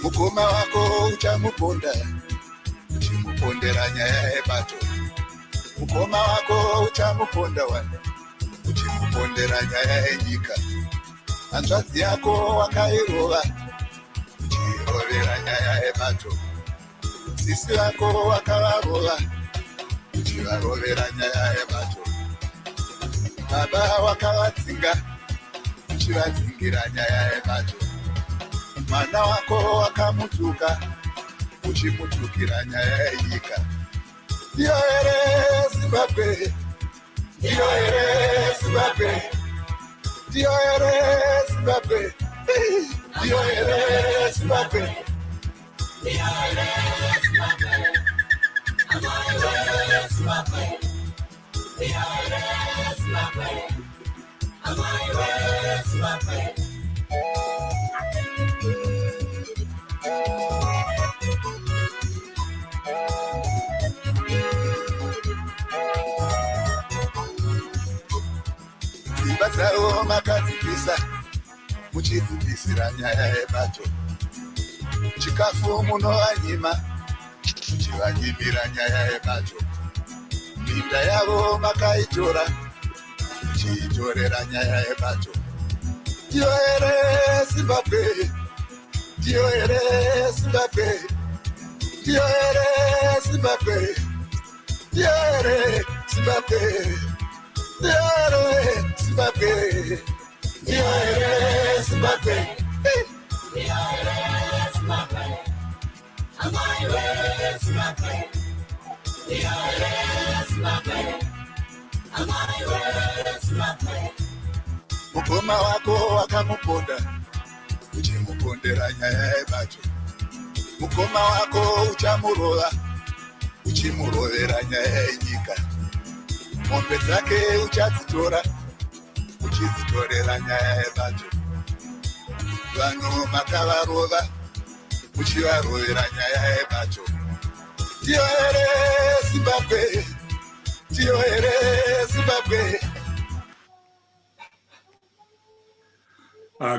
Mukoma wako uchamuponda, uchimupondera nyaya yebato. Mukoma wako uchamuponda wana, uchimupondera nyaya yenyika. Hanzvadzi yako wakairova, uchirovera nyaya yebato. Sisi wako wakavarova, uchivarovera nyaya yebato. Baba wakavatsinga, uchivatsingira nyaya yebato. Mwana wako wakamutuka, uchimutukira nyaya yenyika. Ndiyo ere Zimbabwe, ndiyo ere Zimbabwe, ndiyo ere Zimbabwe, ndiyo ere Zimbabwe, ndiyo ere Zimbabwe, ndiyo ere Zimbabwe, ndiyo ere Zimbabwe, ndiyo ere Zimbabwe. Zimbazawo makadzikisa, muchidzidzisira nyaya yebato. Chikafu munovanyima, muchivanyimira nyaya yebato. Minda yavo makaitora, muchiitorera nyaya yebato. Ndiyo ere Zimbabwe, ndiyo ere Zimbabwe, ndiyo ere Zimbabwe, ndiyo ere Zimbabwe, ndiyo ere Zimbabwe, ndiyo ere Zimbabwe, ndiyo ere Zimbabwe, ndiyo ere Zimbabwe, ndiyo ere Zimbabwe, ndiyo ere Zimbabwe. Mukoma wako wakamuponda, uchimupondera nyaya yebato. Mukoma wako uchamurova, uchimurovera nyaya yenyika. Mombe dzake uchadzitora, uchidzitorera nyaya yebato. Vanhu makavarova, uchivarovera nyaya yebato. Ndiyo ere Zimbabwe, ndiyo ere Zimbabwe.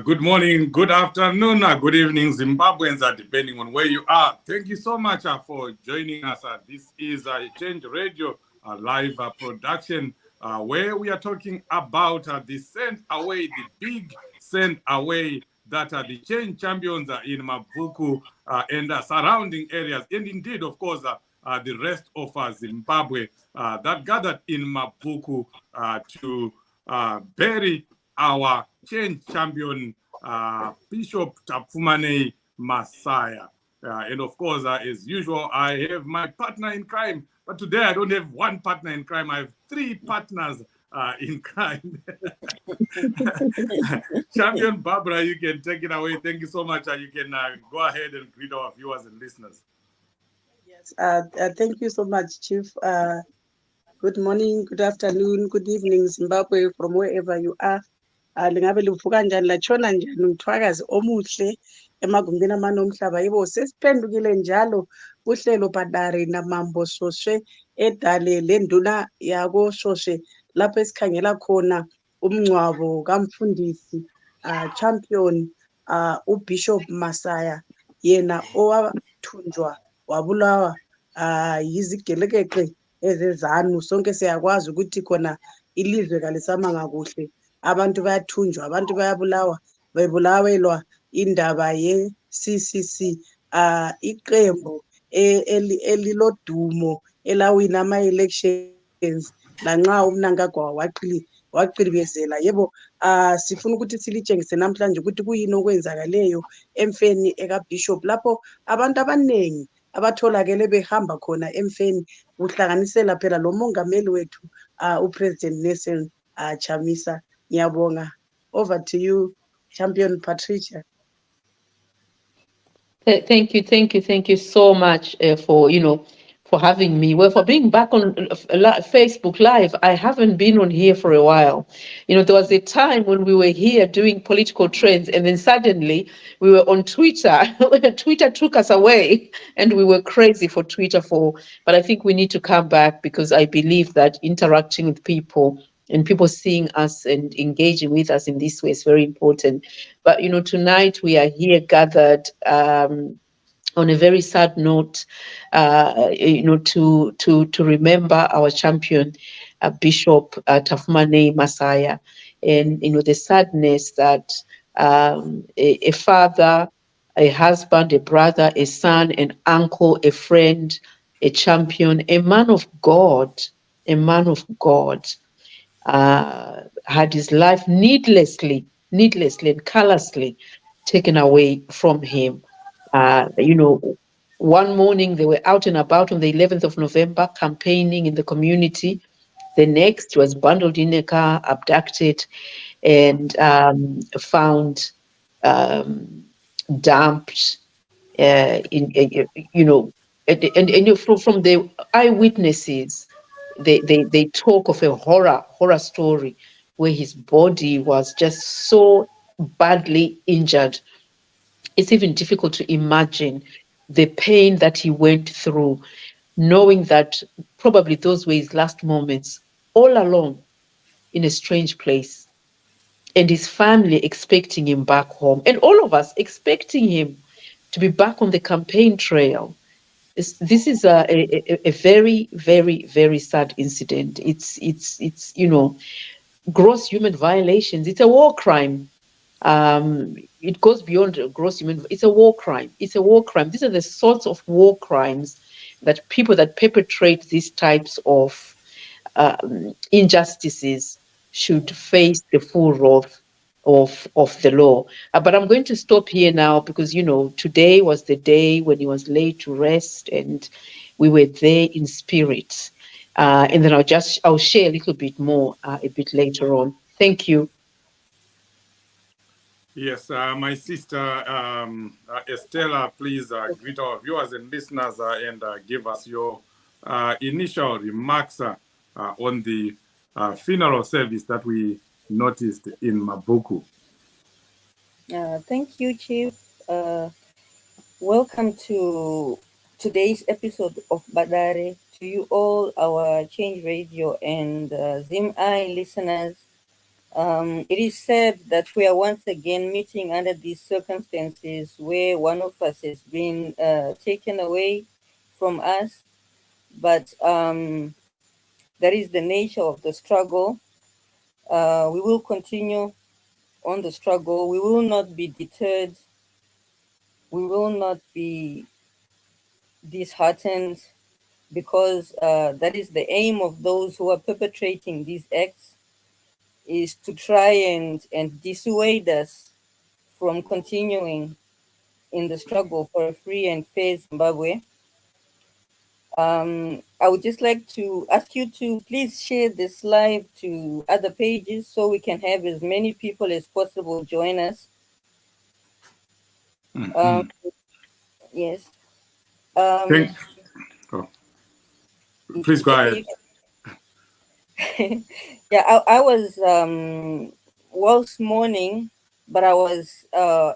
Good morning, good afternoon, good evening, Zimbabweans, depending on where you are. Thank you so much for joining us. This is Change Radio, a live production where we are talking about the send away, the big send away that the Change champions in Mapuku and surrounding areas, and indeed, of course, the rest of Zimbabwe that gathered in Mapuku to bury our Change champion, Bishop Tapfumane Masaya. And of course, as usual, I have my partner in crime. But today I don't have one partner in crime. I have three partners in crime. Champion Barbara, you can take it away. Thank you so much. You can go ahead and greet our viewers and listeners. Yes, thank you so much, Chief. Good morning, good afternoon, good evening, Zimbabwe, from wherever you are. Lingabe livuka njani latshona njani umthwakazi omuhle emagumbini amane omhlaba yibo sesiphendukile njalo uhlelo Padare namambo Soshe edale lenduna yako Soshe lapho esikhangela khona umncwabo kamfundisi champion uBishop Masaya yena owathunjwa wabulawa yizigelekeqe ezezanu. Sonke siyakwazi ukuthi khona ilizwe kalisamanga kuhle, abantu bayathunjwa, abantu bayabulawa, bebulawelwa indaba ye-CCC, iqembu elilodumo elawina ama-elections lanxa uMnangagwa waqilibezela. Yebo, sifuna ukuthi silitshengise namhlanje ukuthi kuyini okwenzakaleyo emfeni ekaBishop lapho abantu abanengi abatholakele behamba khona emfeni, kuhlanganisela phela lo mongameli wethu uPresident Nelson Chamisa. Nyabonga. Over to you, Champion Patricia. Thank you so much for for having me. Well, for being back on Facebook Live. I haven't been on here for a while. There was a time when we were here doing political trends, and then suddenly we were on Twitter. Twitter took us away, and we were crazy for Twitter but I think we need to come back, because I believe that interacting with people and people seeing us and engaging with us in this way is very important. But, tonight we are here gathered, on a very sad note, to remember our champion, Bishop Tafumane Masaya, and the sadness that a father, a husband, a brother, a son, an uncle, a friend, a champion, a man of God, had his life needlessly and callously taken away from him. One morning they were out and about on the 11th of November campaigning in the community. The next was bundled in a car, abducted, and found dumped from the eyewitnesses. They talk of a horror story where his body was just so badly injured. It's even difficult to imagine the pain that he went through, knowing that probably those were his last moments, all alone in a strange place, and his family expecting him back home, and all of us expecting him to be back on the campaign trail. This is a very, very, very sad incident. It's gross human violations. It's a war crime. It goes beyond gross human. It's a war crime. It's a war crime. These are the sorts of war crimes that people that perpetrate these types of injustices should face the full wrath of the law. But I'm going to stop here now, because today was the day when he was laid to rest, and we were there in spirit. And then I'll share a little bit more a bit later on. Thank you. Yes, my sister Estella, please greet our viewers and listeners and give us your initial remarks on the funeral service that we noticed in Mabuku. Thank you, Chief. Welcome to today's episode of Padare. To you all, our Change Radio and ZimI listeners. It is said that we are once again meeting under these circumstances where one of us has been taken away from us, but that is the nature of the struggle. We will continue on the struggle. We will not be deterred. We will not be disheartened, because that is the aim of those who are perpetrating these acts, is to try and dissuade us from continuing in the struggle for a free and fair Zimbabwe. I would just like to ask you to please share this live to other pages so we can have as many people as possible join us. Mm-hmm. Yes. Oh. Please go ahead. Yeah, I was whilst mourning, but I was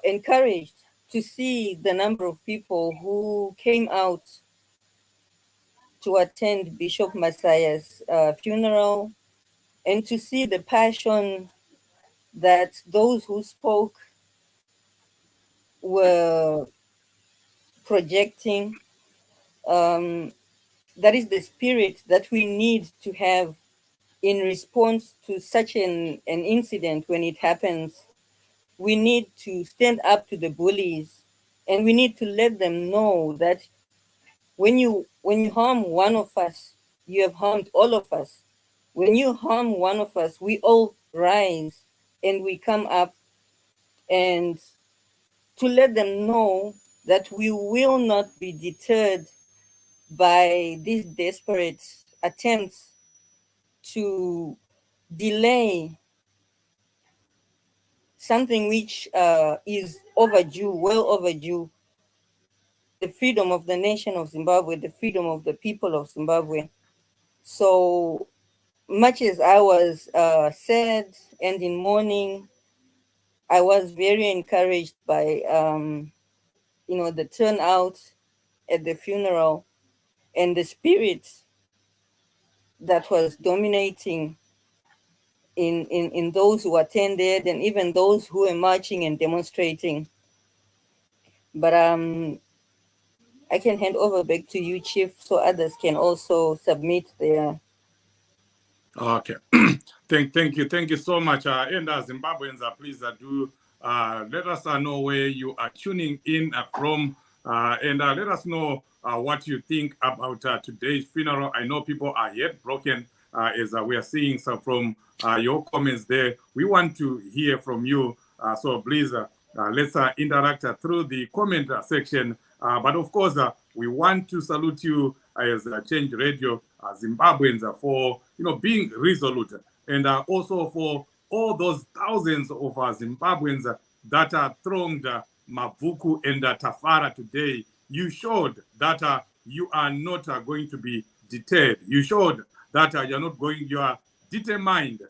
encouraged to see the number of people who came out to attend Bishop Masaya's funeral, and to see the passion that those who spoke were projecting. That is the spirit that we need to have in response to such an incident. When it happens, we need to stand up to the bullies, and we need to let them know that when you harm one of us, you have harmed all of us. When you harm one of us, we all rise and we come up, and to let them know that we will not be deterred by these desperate attempts to delay something which is overdue, well overdue. the freedom of the nation of Zimbabwe, the freedom of the people of Zimbabwe. So much as I was sad and in mourning, I was very encouraged by the turnout at the funeral and the spirit that was dominating in those who attended and even those who were marching and demonstrating. But I can hand over back to you, Chief, so others can also submit their. Okay. Thank you so much. And Zimbabweans, please do let us know where you are tuning in from, and let us know what you think about today's funeral. I know people are yet broken, as we are seeing some from your comments there. We want to hear from you, so please let's interact through the comment section. But of course, we want to salute you as Change Radio Zimbabweans for being resolute, and also for all those thousands of Zimbabweans that are thronged Mavuku and Tafara today. You showed that you are not going to be deterred. You showed that you are determined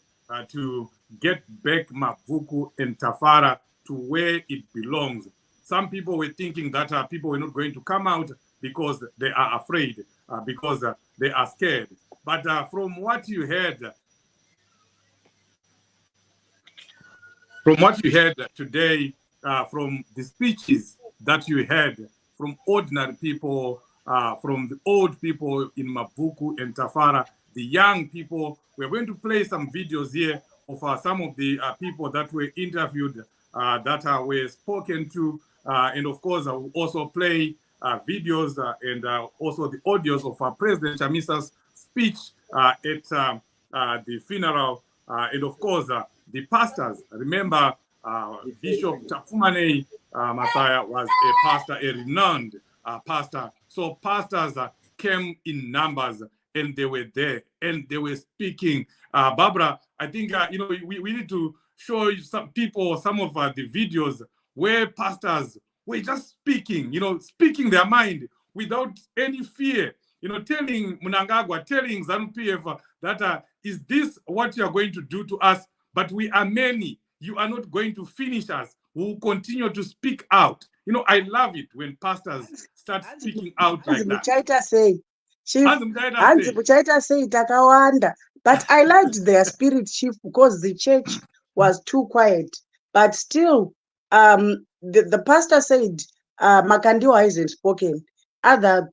to get back Mavuku and Tafara to where it belongs. Some people were thinking that people were not going to come out because they are afraid, because they are scared. But from what you heard today, from the speeches that you heard from ordinary people, from the old people in Mavuku and Tafara, the young people, we're going to play some videos here of some of the people that were interviewed, that were spoken to, and of course, I will also play videos and also the audios of President Chamisa's speech at the funeral, and of course, the pastors. Remember, Bishop Tafumane Masaya was a pastor, a renowned pastor. So pastors came in numbers, and they were there, and they were speaking. Barbara, I think we need to show you some people some of the videos where pastors were just speaking, speaking their mind without any fear. Telling Mnangagwa, telling ZANU-PF that is this what you are going to do to us? But we are many. You are not going to finish us. We will continue to speak out. I love it when pastors start speaking out like that. Hanzi Buchaita say takawanda. But I liked their spirit, Chief, because the church was too quiet. But still, the pastor said Makandiwa hasn't spoken. Other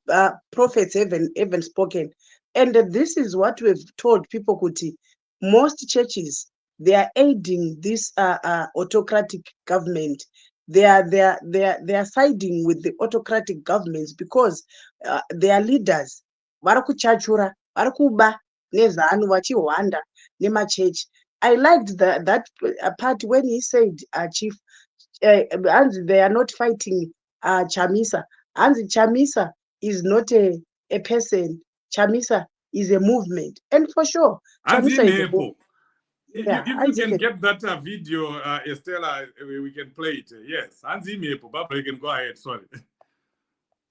prophets haven't spoken. And this is what we've told people, Kuti. Most churches, they are aiding this autocratic government. They are siding with the autocratic governments because their leaders varikuchachura varikuba nezanu vachihwanda nemachechi. I liked that part when he said, Chief, they are not fighting Chamisa. Chamisa is not a person. Chamisa is a movement, and for sure, Chamisa is a movement. If you can get that video, Estella, we can play it. Yes, Hansi Mepo. Baba, you can go ahead. Sorry.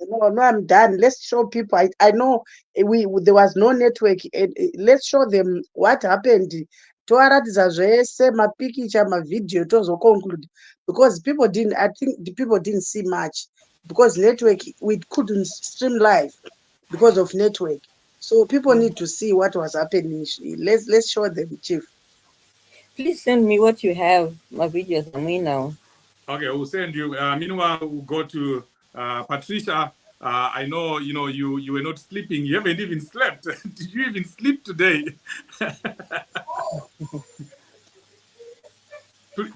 No, I'm done. Let's show people. I know there was no network. Let's show them what happened. Toaratidza zvese mapikicha mavideo tozo conclude because people didn't. I think the people didn't see much because network. We couldn't stream live because of network. So people need to see what was happening. Let's show them, Chief. Please send me what you have. My videos on me now. Okay, we'll send you. Meanwhile, we'll go to Patricia. I know you were not sleeping. You haven't even slept. Did you even sleep today?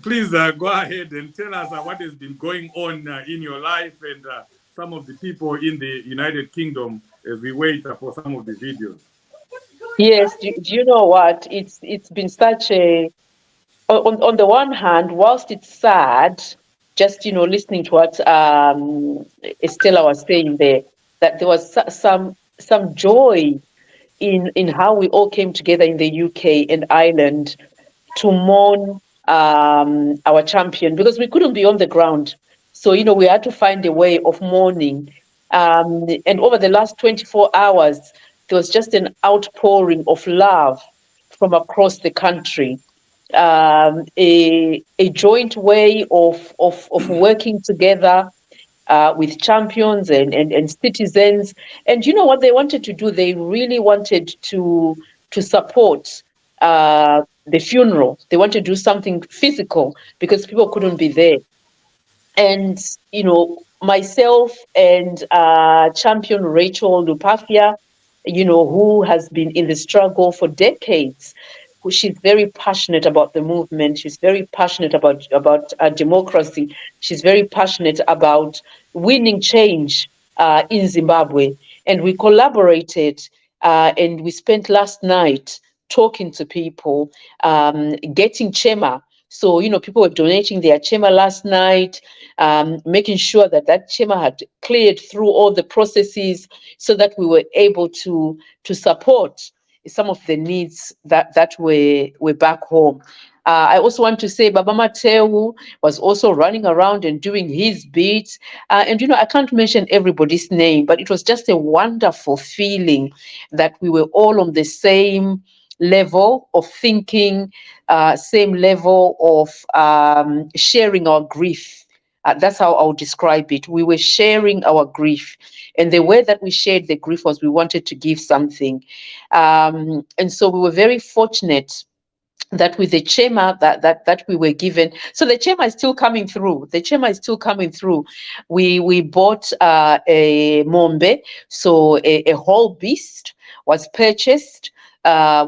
Please go ahead and tell us what has been going on in your life and some of the people in the United Kingdom as we wait for some of the videos. Yes, do you know what? It's been such a on the one hand, whilst it's sad, just listening to what Estella was saying there, that there was some joy in how we all came together in the UK and Ireland to mourn our champion, because we couldn't be on the ground. So we had to find a way of mourning And over the last 24 hours, there was just an outpouring of love from across the country. A joint way of working together with champions and citizens. And you know what they wanted to do? They really wanted to support the funeral. They wanted to do something physical because people couldn't be there. And, you know, myself and champion Rachel Lupafia, you know, who has been in the struggle for decades, she's very passionate about the movement. She's very passionate about democracy. She's very passionate about winning change in Zimbabwe. And we collaborated and we spent last night talking to people, getting Chema. So, you know, people were donating their Chema last night, making sure that Chema had cleared through all the processes so that we were able to support some of the needs that were back home. I also want to say Baba Mateu was also running around and doing his bit. And, you know, I can't mention everybody's name, but it was just a wonderful feeling that we were all on the same level of thinking, same level of sharing our grief. That's how I'll describe it. We were sharing our grief. And the way that we shared the grief was we wanted to give something. And so we were very fortunate that with the Chema that we were given. So the Chema is still coming through. The Chema is still coming through. We bought a Mombe, so a whole beast was purchased,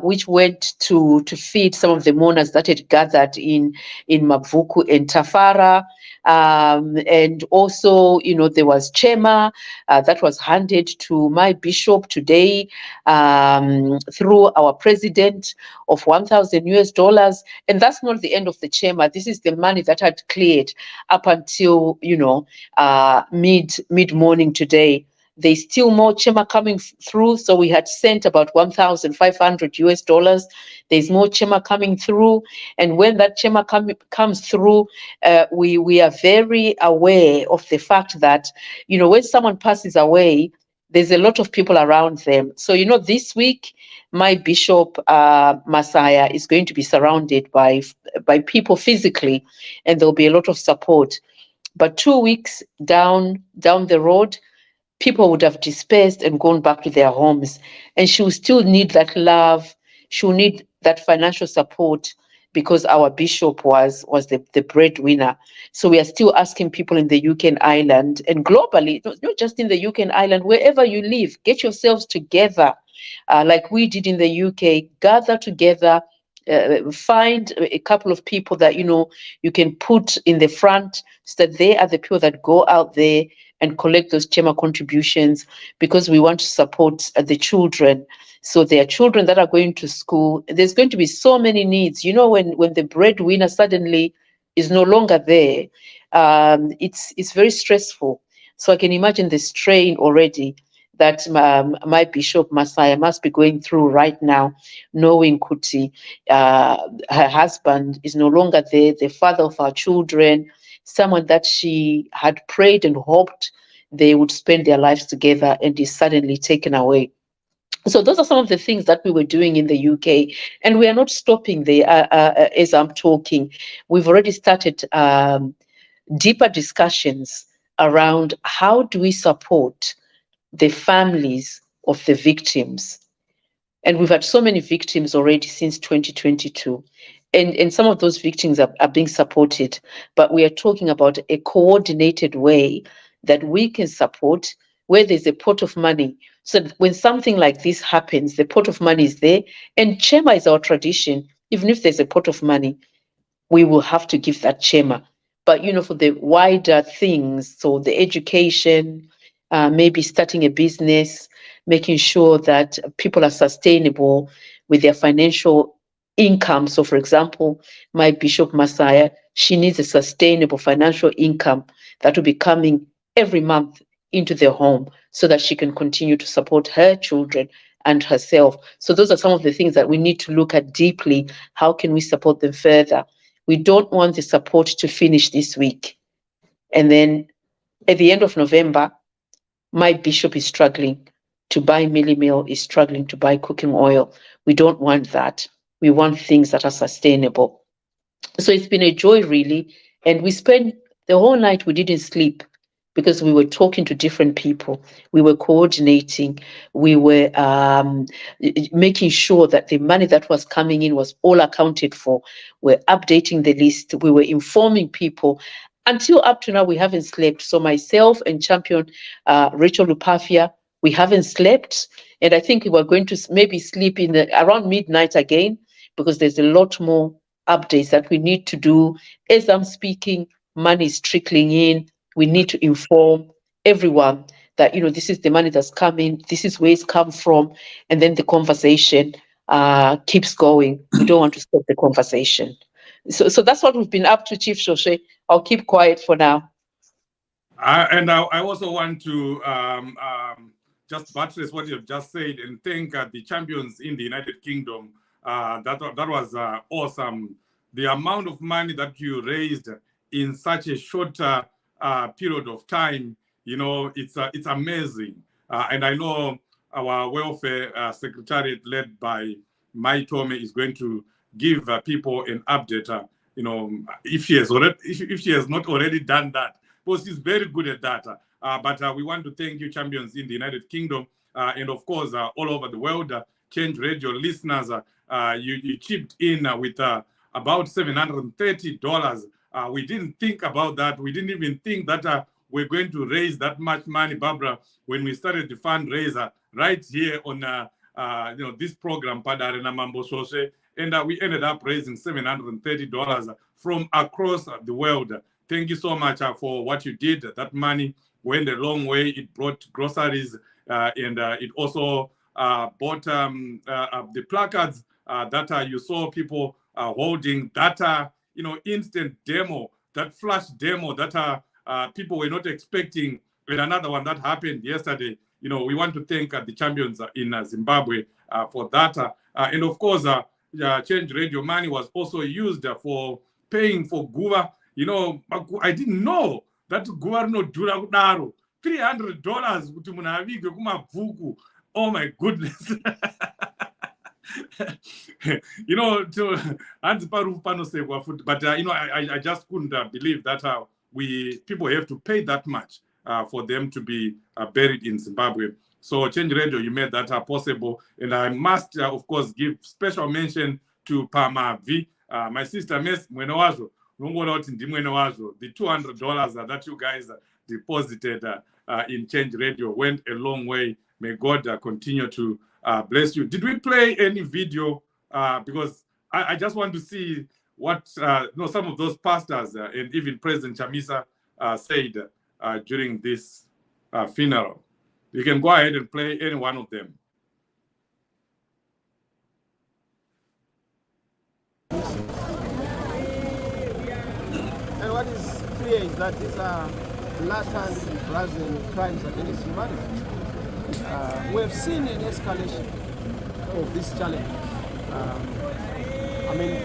which went to feed some of the mourners that had gathered in Mavuku and Tafara. And also, you know, there was Chema that was handed to my bishop today through our president of $1,000. And that's not the end of the Chema. This is the money that had cleared up until, you know, mid morning today. There's still more Chema coming through. So we had sent about $1,500. There's more Chema coming through. And when that Chema comes through, we are very aware of the fact that, you know, when someone passes away, there's a lot of people around them. So, you know, this week, my bishop, Masaya, is going to be surrounded by people physically, and there'll be a lot of support. But 2 weeks down the road, people would have dispersed and gone back to their homes, and she will still need that love. She will need that financial support because our bishop was the breadwinner. So we are still asking people in the UK and Ireland and globally, not just in the UK and Ireland, wherever you live, get yourselves together, like we did in the UK, gather together, find a couple of people that, you know, you can put in the front so that they are the people that go out there and collect those Chema contributions, because we want to support the children. So there are children that are going to school. There's going to be so many needs. You know, when the breadwinner suddenly is no longer there, it's very stressful. So I can imagine the strain already that my bishop Masaya must be going through right now, knowing Kuti, her husband is no longer there, the father of our children, someone that she had prayed and hoped they would spend their lives together, and is suddenly taken away. So those are some of the things that we were doing in the UK, and we are not stopping there. As I'm talking, we've already started deeper discussions around how do we support the families of the victims. And we've had so many victims already since 2022. And some of those victims are being supported. But we are talking about a coordinated way that we can support, where there's a pot of money. So that when something like this happens, the pot of money is there. And Chema is our tradition. Even if there's a pot of money, we will have to give that Chema. But, you know, for the wider things, so the education, maybe starting a business, making sure that people are sustainable with their financial income. So, for example, my Bishop Masaya, she needs a sustainable financial income that will be coming every month into their home so that she can continue to support her children and herself. So those are some of the things that we need to look at deeply. How can we support them further? We don't want the support to finish this week. And then at the end of November, my bishop is struggling to buy mealie meal, is struggling to buy cooking oil. We don't want that. We want things that are sustainable. So it's been a joy, really. And we spent the whole night, we didn't sleep because we were talking to different people. We were coordinating. We were making sure that the money that was coming in was all accounted for. We're updating the list. We were informing people. Until up to now, we haven't slept. So myself and Champion Rachel Lupafia, we haven't slept. And I think we were going to maybe sleep around midnight again, because there's a lot more updates that we need to do. As I'm speaking, money is trickling in. We need to inform everyone that, this is the money that's coming, this is where it's come from, and then the conversation keeps going. We don't want to stop the conversation. So that's what we've been up to, Chief Shoshe. I'll keep quiet for now. And I also want to just buttress what you've just said and thank the champions in the United Kingdom. That was awesome. The amount of money that you raised in such a short period of time, it's amazing. And I know our welfare secretariat led by Mai Tome is going to give people an update. If she has not already done that, because she's very good at that. But we want to thank you, champions in the United Kingdom, and of course all over the world. Change Radio listeners, you chipped in with about $730. We didn't think about that. We didn't even think that we're going to raise that much money, Barbara, when we started the fundraiser right here on this program, Padare na Mambo Shoshe, and we ended up raising $730 from across the world. Thank you so much for what you did. That money went a long way. It brought groceries and it also bought the placards that you saw people holding, that instant demo, that flash demo that people were not expecting, and another one that happened yesterday. We want to thank the champions in Zimbabwe for that. And of course, Change Radio money was also used for paying for Guva. I didn't know that Guva rinodhura kudaro. $300 kuti munhu avige kumabvuku. Oh my goodness. But I just couldn't believe that people have to pay that much for them to be buried in Zimbabwe. So Change Radio, you made that possible. And I must, of course, give special mention to Pama V, my sister, Miss Mwenowazo. The $200 that you guys deposited in Change Radio went a long way. May God continue to bless you. Did we play any video? Because I just want to see what some of those pastors and even President Chamisa said during this funeral. You can go ahead and play any one of them. And what is clear is that these are blatant and brazen crimes against humanity. We have seen an escalation of these challenges.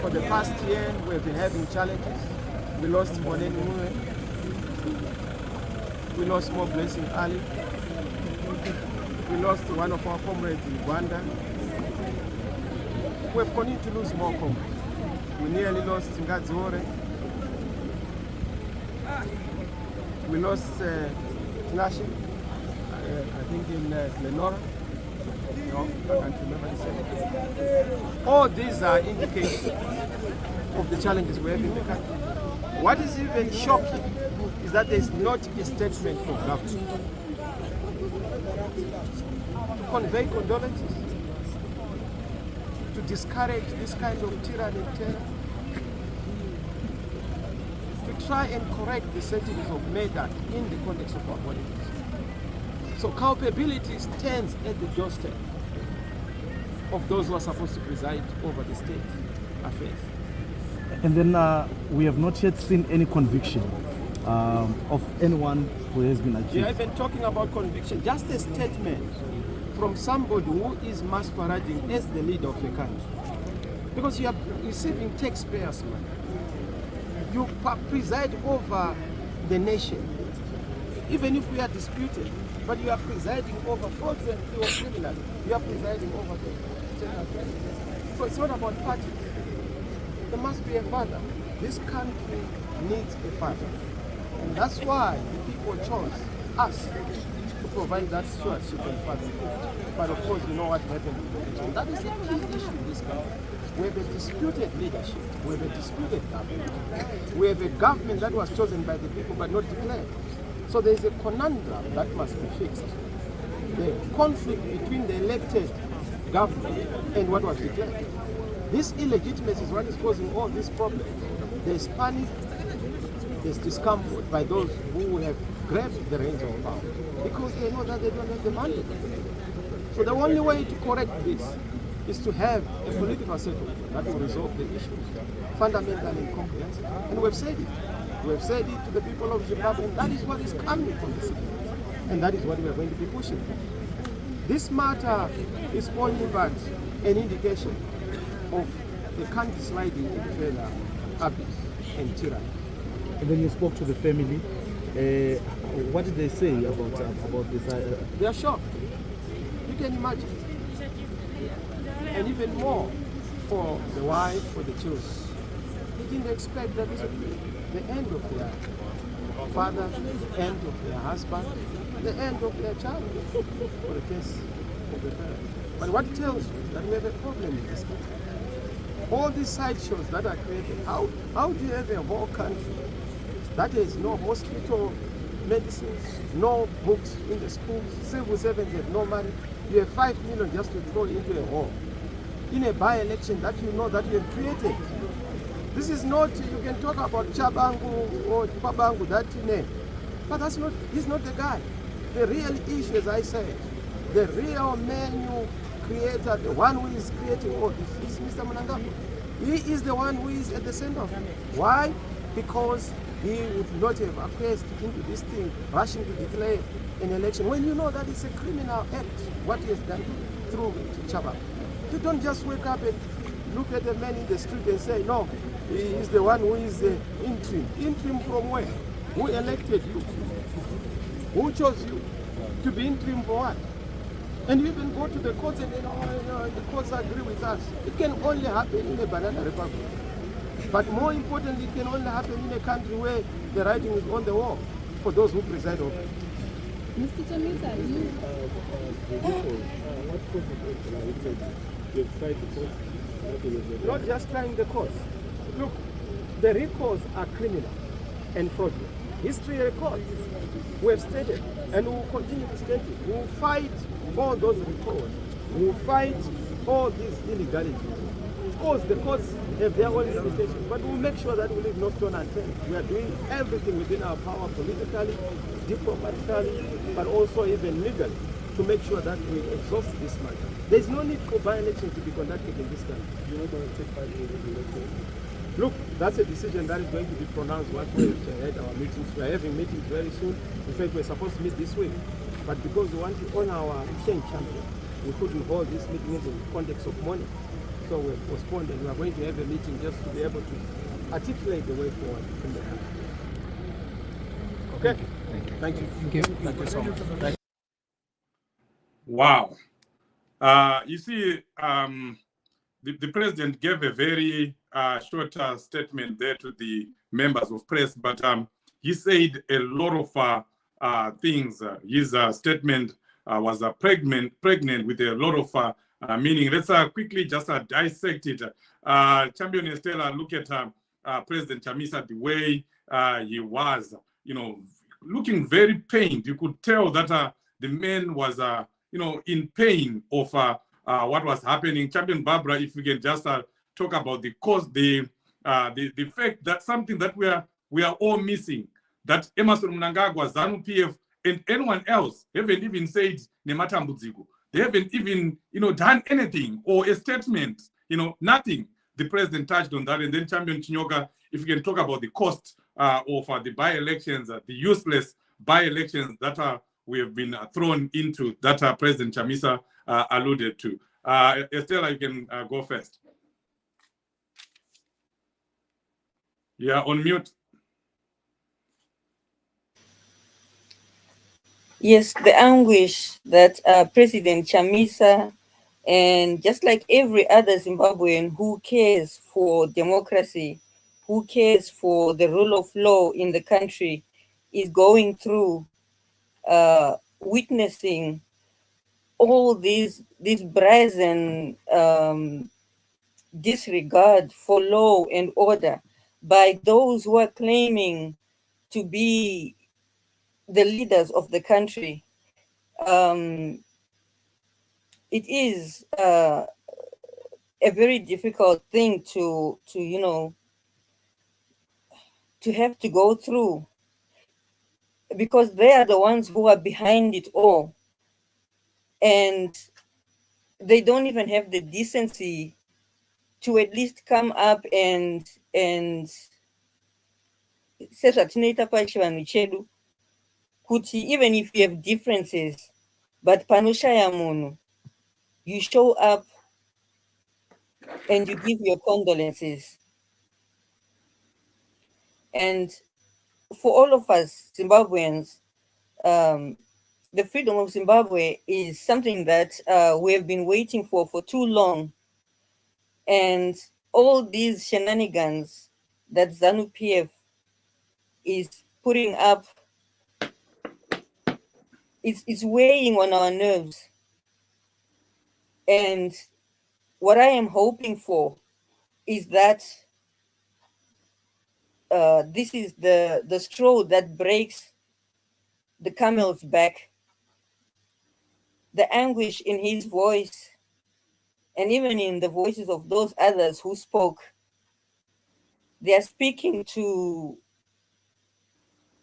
For the past year, we have been having challenges. We lost Moneni Mue. We lost more Blessing Ali. We lost one of our comrades in Rwanda. We have continued to lose more comrades. We nearly lost Ngadzore. We lost Tnashi, I think in Lenora. No, I can't remember the second. All these are indications of the challenges we have in the country. What is even shocking is that there is not a statement from government to convey condolences, to discourage this kind of tyranny and terror, to try and correct the sentiments of murder in the context of our politics. So culpability stands at the doorstep of those who are supposed to preside over the state affairs. And then we have not yet seen any conviction of anyone who has been accused. We are even talking about conviction, just a statement from somebody who is masquerading as the leader of the country. Because you are receiving taxpayers' money. You preside over the nation, even if we are disputed. but you are presiding over fraudulently or criminally. You are presiding over the Senate. So it's not about parties. There must be a father. This country needs a father. And that's why the people chose us to provide that stewardship and father. But of course, you know what happened with the election. That is the key issue in this country. We have a disputed leadership. We have a disputed government. We have a government that was chosen by the people but not declared. So there is a conundrum that must be fixed. The conflict between the elected government and what was declared. This illegitimacy is what is causing all these problems. There's panic, there's discomfort by those who have grabbed the reins of power because they know that they don't have the mandate. So the only way to correct this is to have a political settlement that will resolve the issues fundamentally and comprehensively. And we've said it. We have said it to the people of Zimbabwe, and that is what is coming from the citizens. And that is what we are going to be pushing. This matter is only but an indication of the country sliding into further abuse and tyranny. And then you spoke to the family. What did they say about this? They are shocked. You can imagine. And even more for the wife, for the children. They didn't expect that this would be the end of their father, the end of their husband, the end of their child, for the case of the parent. But what it tells you is that we have a problem in this country. All these sideshows that are created, how do you have a whole country that has no hospital, medicines, no books in the schools, civil servants have no money, you have 5 million just to throw into a hole in a by-election that you know that you have created. This is not, you can talk about Chabangu or Pabangu, that name, but that's not, he's not the guy. The real issue, as I said, the real menu creator, the one who is creating all this, is Mr. Mnangagwa. He is the one who is at the center of it. Why? Because he would not have acquiesced into this thing, rushing to declare an election, when you know that it's a criminal act, what he has done through Chabangu. You don't just wake up and look at a man in the street and say, no, he is the one who is interim. Interim from where? Who elected you? Who chose you to be interim for what? And you even go to the courts and the courts agree with us. It can only happen in a banana republic. But more importantly, it can only happen in a country where the writing is on the wall for those who preside over it. Mr. Chamisa, you... What course of you've tried the courts? Not just trying the courts. Look, the recourse are criminal and fraudulent. History records. We have stated, and we will continue to state it. We will fight all those recourse. We will fight all these illegalities. Of course, the courts have their own limitations, but we will make sure that we leave no stone unturned. We are doing everything within our power, politically, diplomatically, but also even legally, to make sure that we exhaust this matter. There is no need for by-elections to be conducted in this country. You're not going to take 5 years in the election. Look, that's a decision that is going to be pronounced once we have had our meetings. We are having meetings very soon. In fact, we're supposed to meet this week. But because we want to honor our exchange champion, we couldn't hold this meeting in the context of money. So we've postponed and we are going to have a meeting just to be able to articulate the way forward in the country. Okay? Thank you. Thank you. Thank you so much. Thank you. Wow. You see, the president gave a very short statement there to the members of press, but he said a lot of things. His statement was pregnant with a lot of meaning. Let's quickly just dissect it. Champion Estella, look at President Chamisa, the way he was, looking very pained. You could tell that the man was, in pain of what was happening. Champion Barbara, if we can just talk about the cause, the fact that something that we are all missing, that Emerson Mnangagwa, ZANU-PF, and anyone else haven't even said Nematambudziku. They haven't even, done anything or a statement, nothing. The president touched on that. And then Champion Chinyoka, if you can talk about the cost of the by-elections, the useless by-elections that we have been thrown into, that President Chamisa alluded to. Estella, you can go first. Yeah, on mute. Yes, the anguish that President Chamisa and just like every other Zimbabwean who cares for democracy, who cares for the rule of law in the country, is going through, witnessing all these brazen disregard for law and order by those who are claiming to be the leaders of the country. Um, it is a very difficult thing to to have to go through, because they are the ones who are behind it all, and they don't even have the decency to at least come up and sezvatinoita pachivanhu chedu kuti even if you have differences but panoshaya munhu, you show up and you give your condolences. And for all of us Zimbabweans, um, the freedom of Zimbabwe is something that we have been waiting for too long. And all these shenanigans that ZANU PF is putting up, it's weighing on our nerves. And what I am hoping for is that this is the straw that breaks the camel's back. The anguish in his voice, and even in the voices of those others who spoke, they are speaking to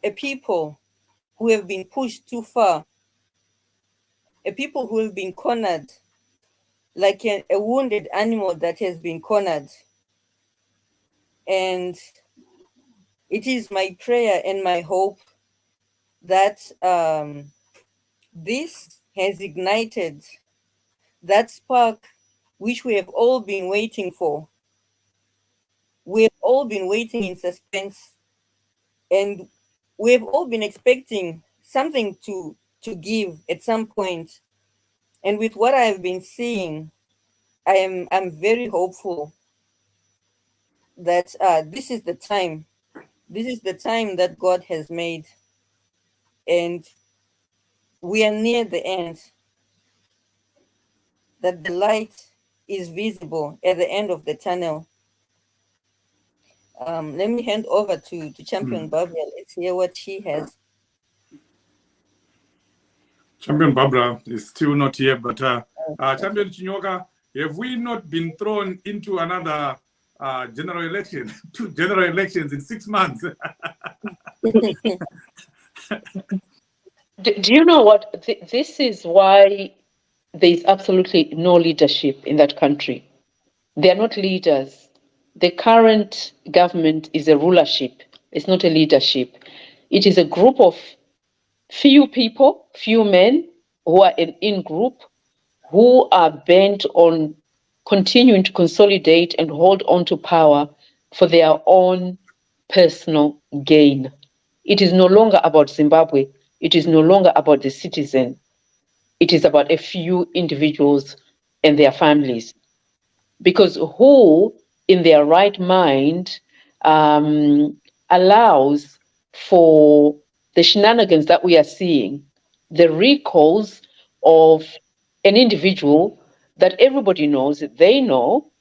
a people who have been pushed too far, a people who have been cornered like a wounded animal that has been cornered. And it is my prayer and my hope that this has ignited that spark which we have all been waiting for. We have all been waiting in suspense, and we have all been expecting something to give at some point. And with what I've been seeing, I'm very hopeful that this is the time. This is the time that God has made, and we are near the end. That the light is visible at the end of the tunnel. Let me hand over to Champion Barbara. Let's hear what she has. Champion Barbara is still not here, but Champion Chinyoka, have we not been thrown into another general election, 2 general elections in 6 months? Do you know what? This is why there is absolutely no leadership in that country. They are not leaders. The current government is a rulership. It's not a leadership. It is a group of few people, few men who are in group, who are bent on continuing to consolidate and hold on to power for their own personal gain. It is no longer about Zimbabwe. It is no longer about the citizen. It is about a few individuals and their families. Because who, in their right mind, allows for the shenanigans that we are seeing, the recalls of an individual that everybody knows, that they know,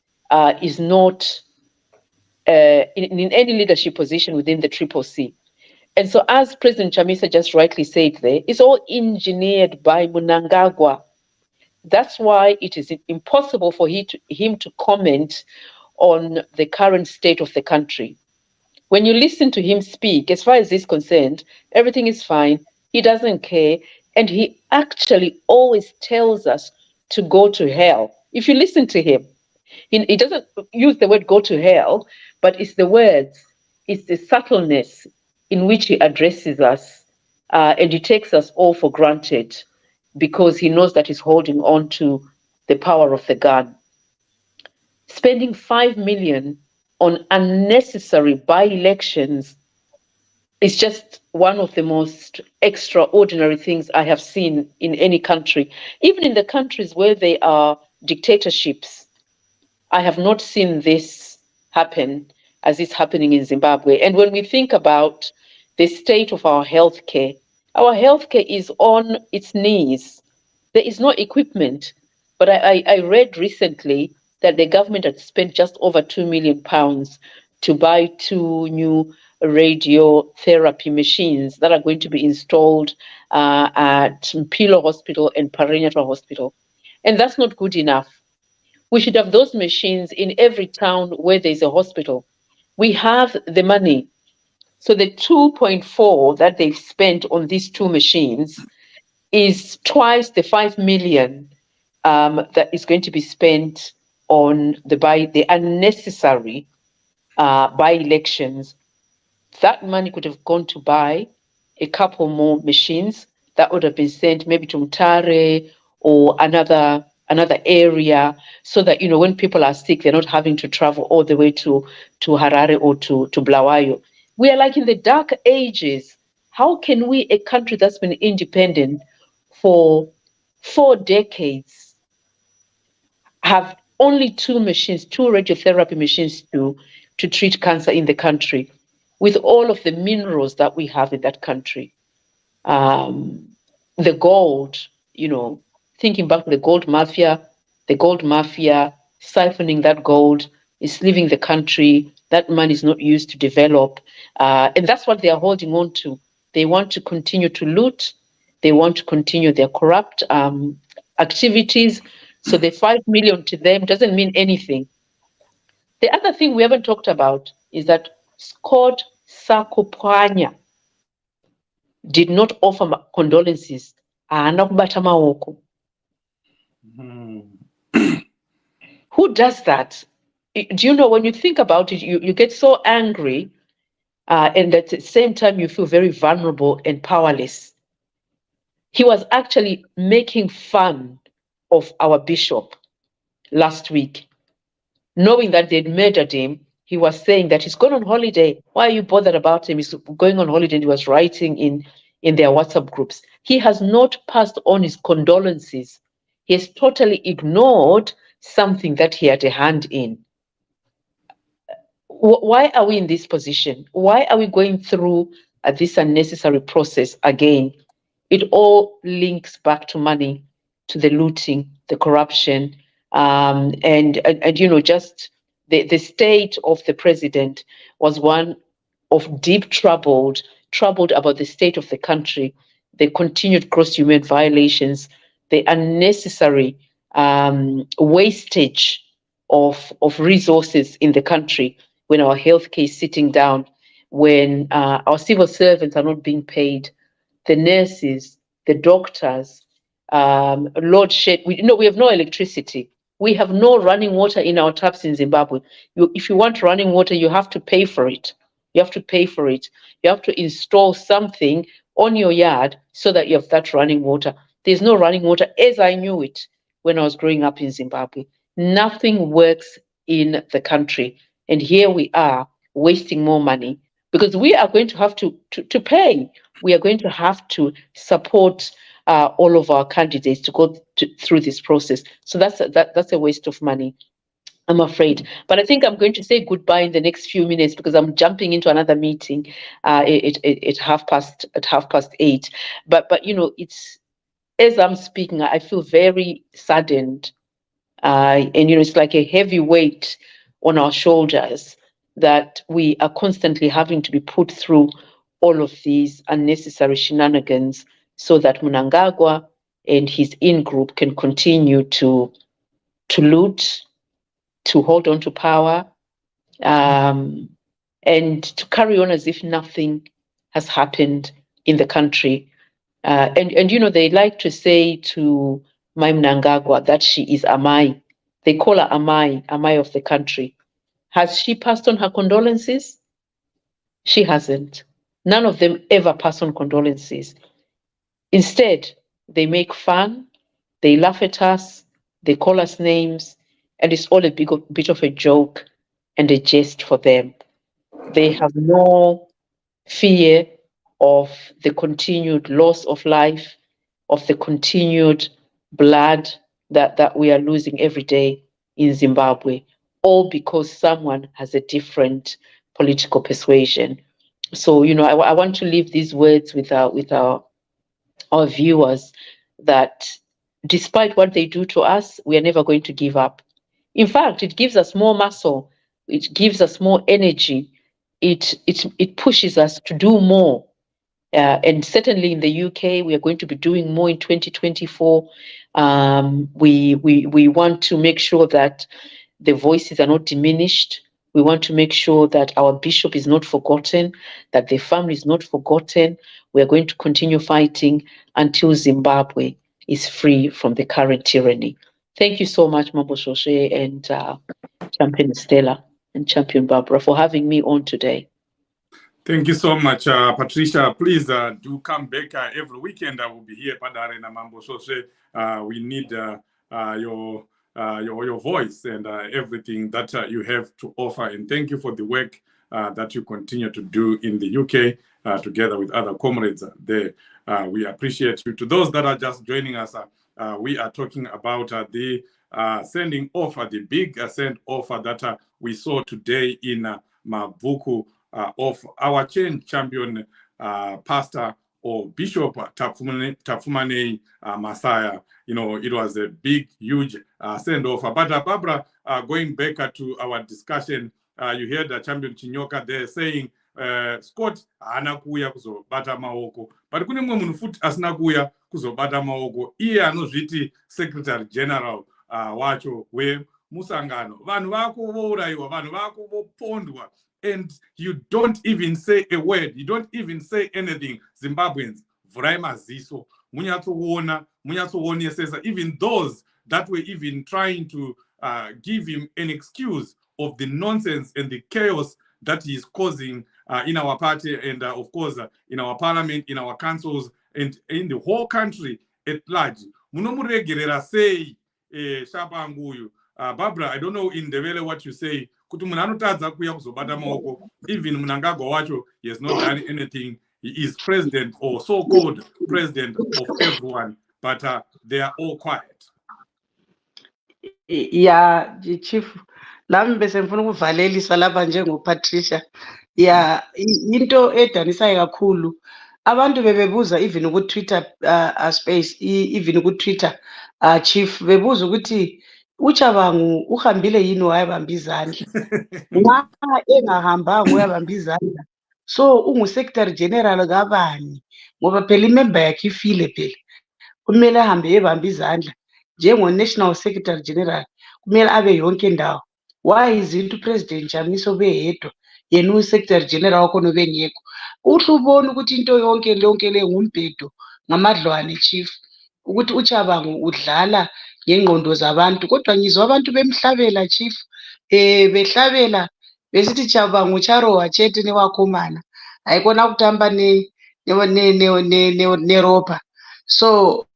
is not in any leadership position within the Triple C. And so, as President Chamisa just rightly said there, it's all engineered by Mnangagwa. That's why it is impossible for him to comment on the current state of the country. When you listen to him speak, as far as he's concerned, everything is fine. He doesn't care. And he actually always tells us to go to hell. If you listen to him, he doesn't use the word go to hell, but it's the words, it's the subtleness in which he addresses us, and he takes us all for granted because he knows that he's holding on to the power of the gun. Spending 5 million on unnecessary by-elections It's just one of the most extraordinary things I have seen in any country. Even in the countries where they are dictatorships, I have not seen this happen as it's happening in Zimbabwe. And when we think about the state of our healthcare is on its knees. There is no equipment. But I read recently that the government had spent just over £2 million to buy 2 new radiotherapy machines that are going to be installed at Mpilo Hospital and Parinyato Hospital. And that's not good enough. We should have those machines in every town where there's a hospital. We have the money. So the 2.4 that they've spent on these 2 machines is twice the 5 million that is going to be spent on the unnecessary by-elections. That money could have gone to buy a couple more machines that would have been sent maybe to Mutare or another area, so that when people are sick, they're not having to travel all the way to Harare or to Bulawayo. We are like in the dark ages. How can we, a country that's been independent for 4 decades, have only 2 machines, 2 radiotherapy machines to treat cancer in the country, with all of the minerals that we have in that country? The gold, thinking back to the gold mafia siphoning that gold is leaving the country. That money is not used to develop. And that's what they are holding on to. They want to continue to loot. They want to continue their corrupt activities. So the 5 million to them doesn't mean anything. The other thing we haven't talked about is that Scott Sakopanya did not offer condolences. Who does that? Do you know, when you think about it, you get so angry, and at the same time you feel very vulnerable and powerless. He was actually making fun of our bishop last week. Knowing that they'd murdered him, he was saying that he's gone on holiday. Why are you bothered about him? He's going on holiday, and he was writing in their WhatsApp groups. He has not passed on his condolences. He has totally ignored something that he had a hand in. Why are we in this position? Why are we going through this unnecessary process again? It all links back to money, to the looting, the corruption, and just the state of the president was one of deep troubled about the state of the country, the continued gross human violations, the unnecessary wastage of resources in the country, when our healthcare is sitting down, when our civil servants are not being paid, the nurses, the doctors, load shed. We have no electricity. We have no running water in our taps in Zimbabwe. If you want running water, you have to pay for it. You have to pay for it. You have to install something on your yard so that you have that running water. There's no running water as I knew it when I was growing up in Zimbabwe. Nothing works in the country. And here we are wasting more money because we are going to have to pay. We are going to have to support all of our candidates to go through this process. So that's a waste of money, I'm afraid. But I think I'm going to say goodbye in the next few minutes because I'm jumping into another meeting at 8:30. But it's, as I'm speaking, I feel very saddened, and it's like a heavy weight on our shoulders that we are constantly having to be put through all of these unnecessary shenanigans so that Mnangagwa and his in-group can continue to loot, to hold on to power, and to carry on as if nothing has happened in the country. And they like to say to Mai Mnangagwa that she is Amai. They call her Amai of the country. Has she passed on her condolences? She hasn't. None of them ever pass on condolences. Instead, they make fun, they laugh at us, they call us names, and it's all a bit of a joke and a jest for them. They have no fear of the continued loss of life, of the continued blood that we are losing every day in Zimbabwe, all because someone has a different political persuasion. So, I want to leave these words with our viewers that despite what they do to us, we are never going to give up. In fact, it gives us more muscle, it gives us more energy, it pushes us to do more. And certainly in the UK, we are going to be doing more in 2024. We want to make sure that the voices are not diminished. We want to make sure that our bishop is not forgotten, that the family is not forgotten. We are going to continue fighting until Zimbabwe is free from the current tyranny. Thank you so much, Mambo Shoshe and Champion Stella and Champion Barbara, for having me on today. Thank you so much, Patricia. Please do come back every weekend. I will be here, Padare and Mambo Shoshe. We need your voice and everything that you have to offer. And thank you for the work that you continue to do in the UK together with other comrades there. We appreciate you. To those that are just joining us, we are talking about the sending off, the big send off that we saw today in Mavuku of our change champion pastor or Bishop Tafumane Masaya. It was a big, huge send-off. But Barbara, going back to our discussion, you heard the champion Chinyoka there saying, Scott anakuya kuzobata maoko, but kune mwe munhu futi asina kuya kuzobata maoko, iye anozviti secretary general wacho wemusangano. Vanhu vako vourayiwa, vanhu vako vopondwa, and you don't even say a word, you don't even say anything. Zimbabweans, vurai maziso, munyatsoonesa, even those that were even trying to give him an excuse of the nonsense and the chaos that he is causing in our party and of course in our parliament, in our councils, and in the whole country at large. Munomuregerera sei shapa nguyu. Barbara, I don't know in Ndebele what you say. Kuti munhu anotadza kuya kuzobata maoko, even Mnangagwa wacho, he has not done anything. He is president or so-called president of everyone, but they are all quiet. Yeah, Chief, lami bese ngifuna ukuvalelisa lapha njengoPatricia. Yeah, into edanisayo kakhulu. Abantu bebebuza even ku-Twitter space, even ku-Twitter Chief, bebuza ukuthi uChabangu uhambile yini wayabamba izandla. Nxa engahambanga uyabamba izandla, so ungu-secretary general kabani? Ngoba phela imember yakhe ifile phela, kumele ahambe ebamba izandla. Njengo-National Secretary General kumele abe yonke ndawo. Why izinto uPresident Chamisa obeyedwa, yena uSecretary General wakhona obengekho? Uhle ubone ukuthi into yonke le ngumbhedo ngamadlwane, Chief, ukuthi uChabangu udlala ngengqondo zabantu. Kodwa ngizwa abantu bemhlabela, Chief, behlabela besithi Chabangu charowa chete newakhomana, ayikona kutamba neropa. So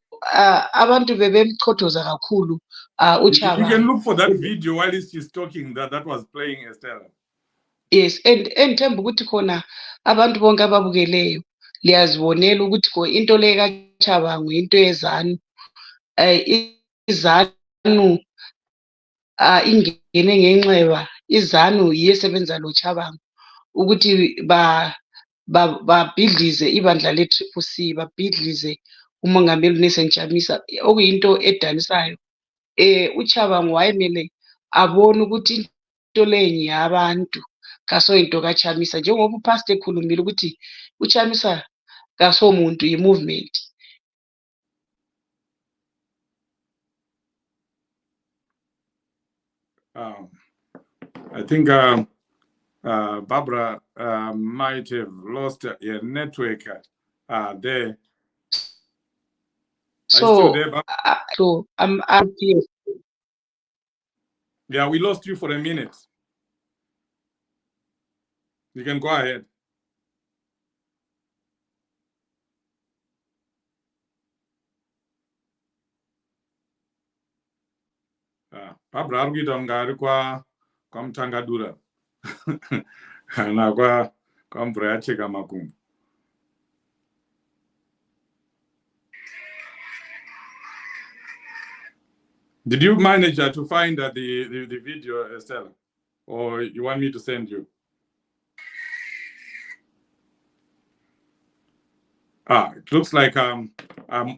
abantu bebemchothoza kakhulu You can look for that video while she's talking that was playing, Estella. Yes, and themba ukuthi khona abantu bonke ababukeleyo liyazibonela ukuthi into le kaChabangu into yezanu, izanu ingene ngenxeba, izanu iyesebenza lo Chabangu ukuthi babhidlize ibandla le-Triple-C, babhidlize umongameli uNelson Chamisa, okuyinto edanisayo. uChabangu wayemele abone ukuthi into lenye yabantu kasoyinto kaChamisa, njengoba upastor ekhulumile ukuthi uChamisa kasomuntu yi-movement. I think Barbara might have lost a network there. So, there, I'm here. Yeah, we lost you for a minute. You can go ahead. Barbara ari kuita kunge ari kwaMtangadura kana Kamvura yacheka makumbo. Did you manage to find the video, Stella? Or you want me to send you? It looks like I'm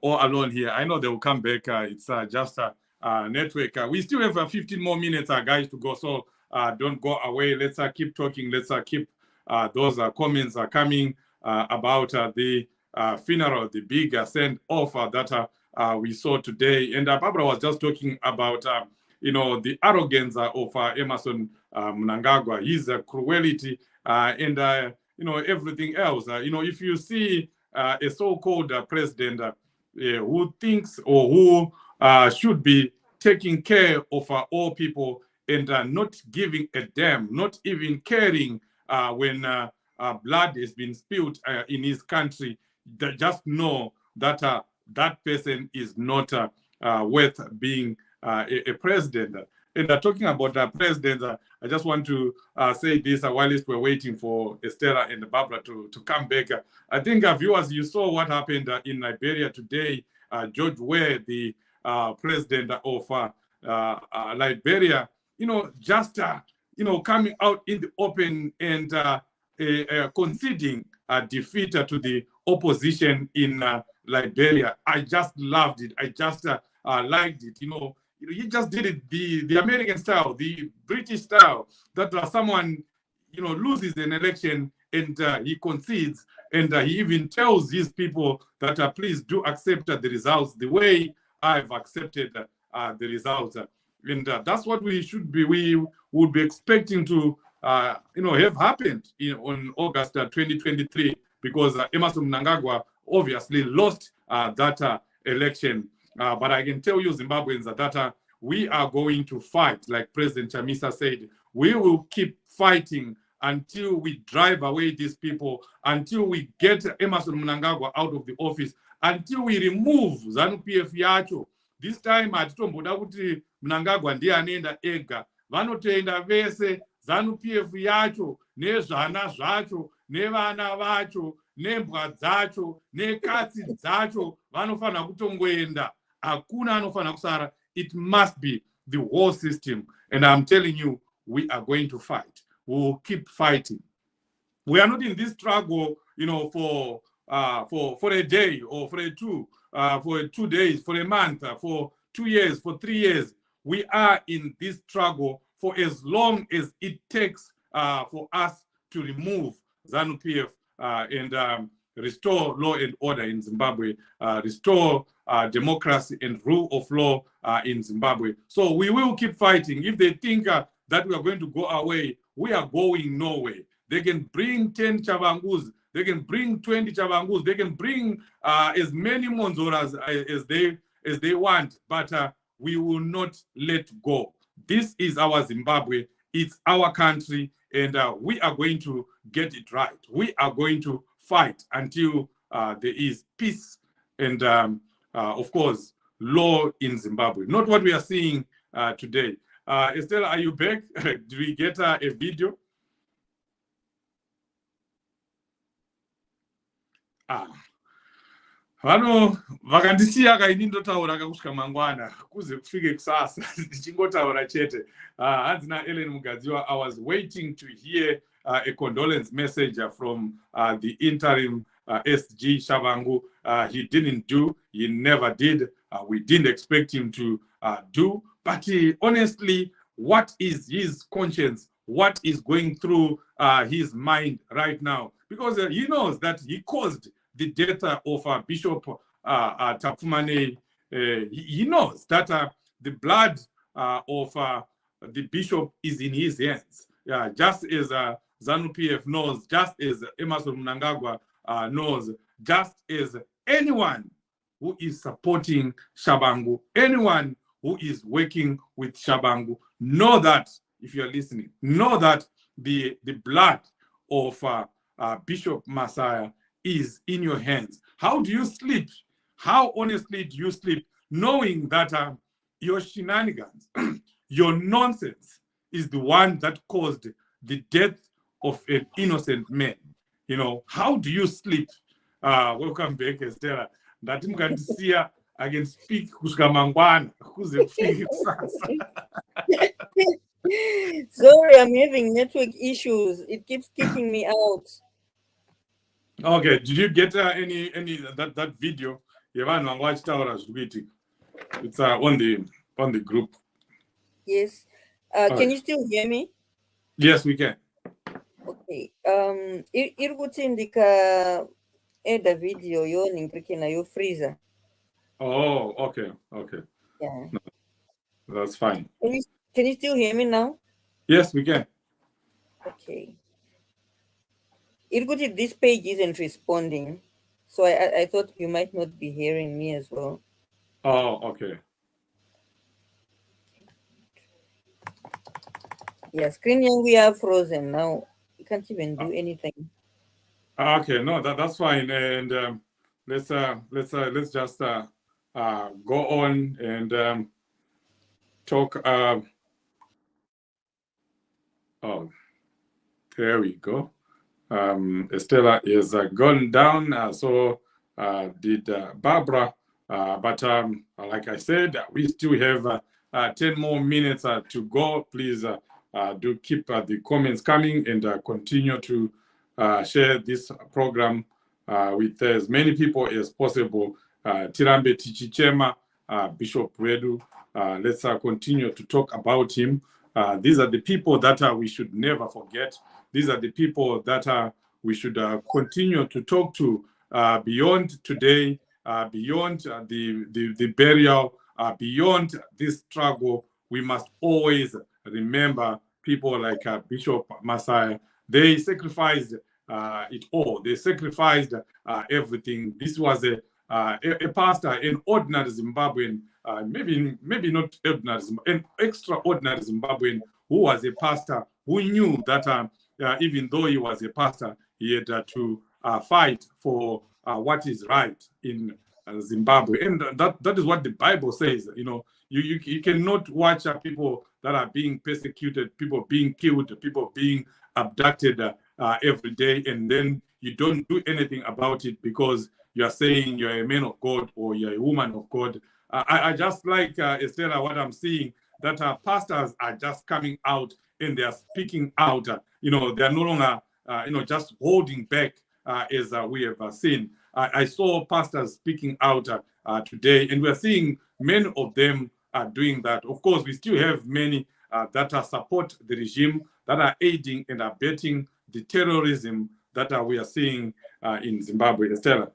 all alone here. I know they will come back. It's just a network. We still have 15 more minutes, guys, to go. So don't go away. Let's keep talking. Let's keep those comments coming about the funeral, the big send-off that we saw today. And Barbara was just talking about, the arrogance of Emerson Mnangagwa, his cruelty, and, everything else. If you see a so-called president who thinks or who should be taking care of all people and not giving a damn, not even caring when blood has been spilled in his country, just know that that person is not worth being a president. And talking about presidents, I just want to say this while we're waiting for Estella and Barbara to come back. I think, viewers, you saw what happened in Liberia today. George Weah, the president of Liberia, just, coming out in the open and conceding defeat to the opposition in Liberia. I just loved it. I just liked it. He just did it the American style, the British style, that someone, loses an election and he concedes, and he even tells his people that please do accept the results the way I've accepted the results. And that's what we would be expecting to, have happened on August 2023, because Emerson Mnangagwa obviously lost that election. But I can tell you, Zimbabweans, that we are going to fight, like President Chamisa said. We will keep fighting until we drive away these people, until we get Emerson Mnangagwa out of the office, until we remove ZANU-PF yacho. This time, atitomboda kuti Mnangagwa ndiye anoenda ega. Vanotoenda vese, ZANU-PF yacho, nezvana zvacho, nevana vacho, nembwa dzacho, nekatsi dzacho, vanofana kutongoenda. Hakuna anofana kusara. It must be the whole system. And I'm telling you, we are going to fight. We will keep fighting. We are not in this struggle, for a day or for for 2 days, for a month, for 2 years, for 3 years. We are in this struggle for as long as it takes for us to remove ZANU-PF and restore law and order in Zimbabwe, restore democracy and rule of law in Zimbabwe. So we will keep fighting. If they think that we are going to go away, we are going nowhere. They can bring 10 Chavangus, they can bring 20 Chavangus, they can bring as many Monzoras as they want, but we will not let go. This is our Zimbabwe, it's our country, and we are going to get it right. We are going to fight until there is peace and, of course, law in Zimbabwe. Not what we are seeing today. Estella, are you back? Do we get a video? Vano vakandisiya kaini ndotaura kakusvika mangwana kuze kufike kusasa ndichingotaura chete. Hanzina Ellen Mugadziwa, I was waiting to hear a condolence message from the interim SG Shabangu. He didn't do, he never did. We didn't expect him to do. But honestly, what is his conscience? What is going through his mind right now? Because he knows that he caused the death of Bishop Tapumane. He knows that the blood of the bishop is in his hands. Just as ZANU-PF knows, just as Emerson Mnangagwa knows, just as anyone who is supporting Shabangu, anyone who is working with Shabangu, know that, if you are listening, know that the blood of Bishop Masaya is in your hands. How do you sleep? How honestly do you sleep, knowing that your shenanigans, your nonsense is the one that caused the death of an innocent man? You know, how do you sleep? Welcome back, Estella. Ndati mukandisiya, I can speak kusvika mangwana kuze kufike kusasa. Sorry, I'm having network issues. It keeps kicking me out. Okay, did you get any that video? Yevanhu vanga vachitaura zviri kuitika. It's on the group. Yes. Can you still hear me? Yes, we can. Okay. Iri kuti ndika eda video yo ninklike nayo freezer. Oh, okay. Yeah. No, that's fine. Can you still hear me now? Yes, we can. Okay. Iri kuti this page isn't responding, so I thought you might not be hearing me as well. Oh, okay. Yeah, screen yangu are frozen now. You can't even do anything. Okay, no, that's fine. And let's just go on and talk. Oh, there we go. Estella is gone down. So did Barbara. But like I said, we still have 10 more minutes to go. Please do keep the comments coming and continue to share this program with as many people as possible. Tirambe Tichichema, Bishop Redu, let's continue to talk about him. These are the people that we should never forget. These are the people that we should continue to talk to beyond today, beyond the burial, beyond this struggle. We must always remember people like Bishop Masaya. They sacrificed it all. They sacrificed everything. This was a pastor, an ordinary Zimbabwean, maybe not ordinary, an extraordinary Zimbabwean who was a pastor who knew that even though he was a pastor, he had to fight for what is right in Zimbabwe. And that is what the Bible says. You know, you cannot watch people that are being persecuted, people being killed, people being abducted every day, and then you don't do anything about it because you are saying you're a man of God or you're a woman of God. I just like, Estella, what I'm seeing, that pastors are just coming out and they are speaking out. They are no longer, just holding back as we have seen. I saw pastors speaking out today, and we're seeing many of them are doing that. Of course, we still have many that support the regime, that are aiding and abetting the terrorism that we are seeing in Zimbabwe. Estella,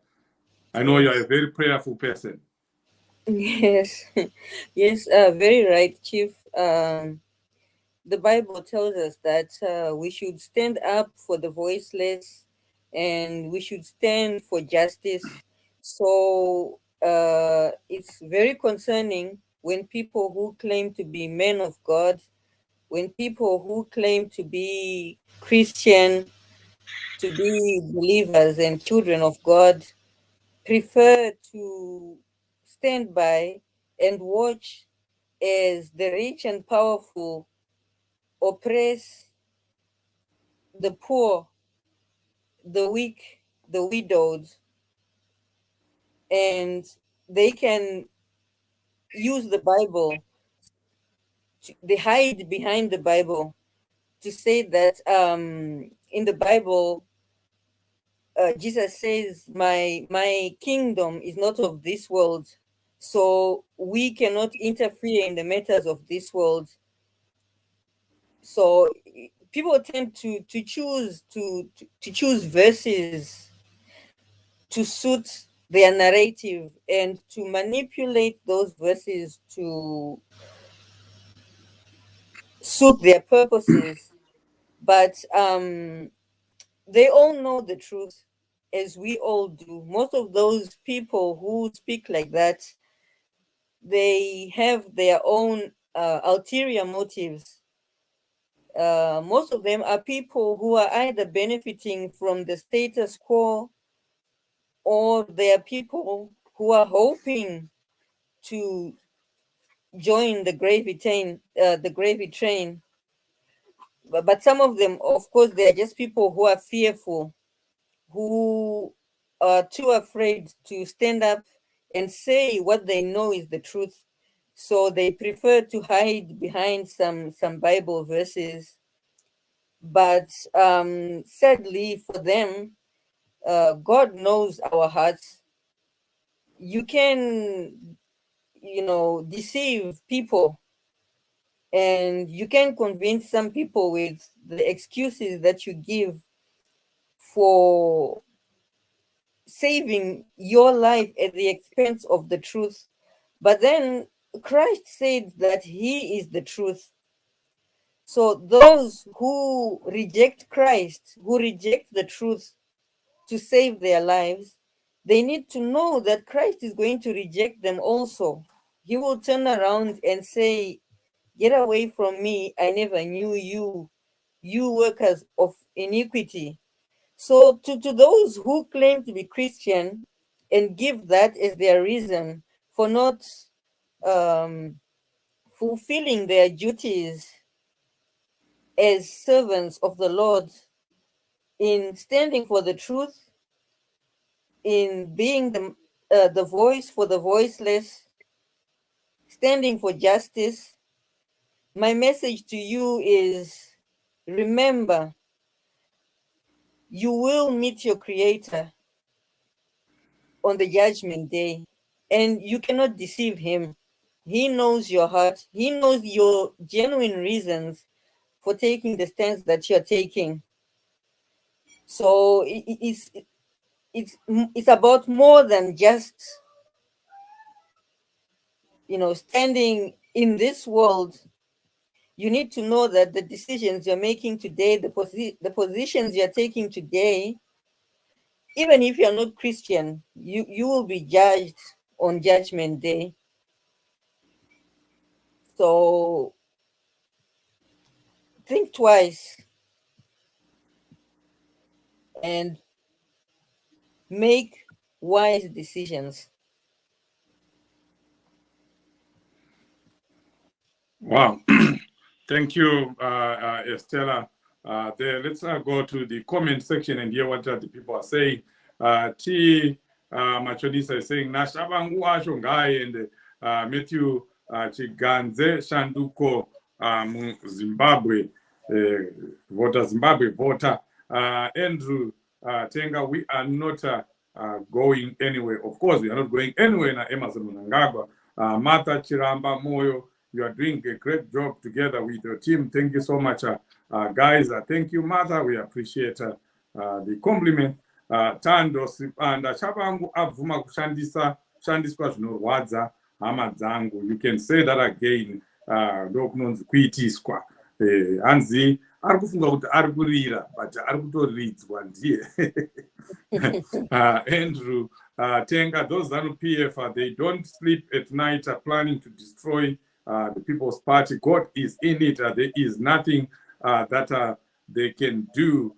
I know you're a very prayerful person. Yes, yes, very right, Chief. The Bible tells us that we should stand up for the voiceless and we should stand for justice. So it's very concerning when people who claim to be men of God, when people who claim to be Christian, to be believers and children of God, prefer to stand by and watch as the rich and powerful oppress the poor, the weak, the widowed, and they can use the Bible, they hide behind the Bible to say that in the Bible, Jesus says, my kingdom is not of this world, so we cannot interfere in the matters of this world. So people tend to choose to choose verses to suit their narrative and to manipulate those verses to suit their purposes. But they all know the truth, as we all do. Most of those people who speak like that, they have their own ulterior motives. Most of them are people who are either benefiting from the status quo, or they are people who are hoping to join the gravy train. But some of them, of course, they are just people who are fearful who are too afraid to stand up and say what they know is the truth. So they prefer to hide behind some Bible verses. But sadly for them, God knows our hearts. You can, deceive people, and you can convince some people with the excuses that you give for saving your life at the expense of the truth. But then Christ said that he is the truth. So those who reject Christ, who reject the truth to save their lives, they need to know that Christ is going to reject them also. He will turn around and say, "Get away from me, I never knew you, you workers of iniquity." So to those who claim to be Christian and give that as their reason for not um, fulfilling their duties as servants of the Lord, in standing for the truth, in being the voice for the voiceless, standing for justice, my message to you is, remember, you will meet your Creator on the judgment day, and you cannot deceive him. He knows your heart. He knows your genuine reasons for taking the stance that you're taking. So it's about more than just standing in this world. You need to know that the decisions you're making today, the positions you're taking today, even if you're not Christian, you will be judged on Judgment Day. So think twice and make wise decisions. Wow. Thank you, Estella. Let's go to the comment section and hear what the people are saying. T. Machodisa is saying, Nashabangu Asho Ngai and Matthew Chiganze Shanduko Zimbabwe, voter Zimbabwe voter. Andrew Tenga, we are not going anywhere. Of course, we are not going anywhere in Emerson Mnangagwa. Martha Chiramba Moyo, you are doing a great job together with your team. Thank you so much, guys. Thank you, Martha. We appreciate the compliment. Tando Sipanda Shabangu Avuma Kushandisa Shandiswa Zvinorwadza hama dzangu. You can say that again. Ndokunonzi kuitiswa. Hanzi ari kufunga kuti ari kurira, but ari kutoridzwa ndiye. Andrew Tenga, those ZANU-PF, they don't sleep at night planning to destroy the People's Party. God is in it. There is nothing that they can do.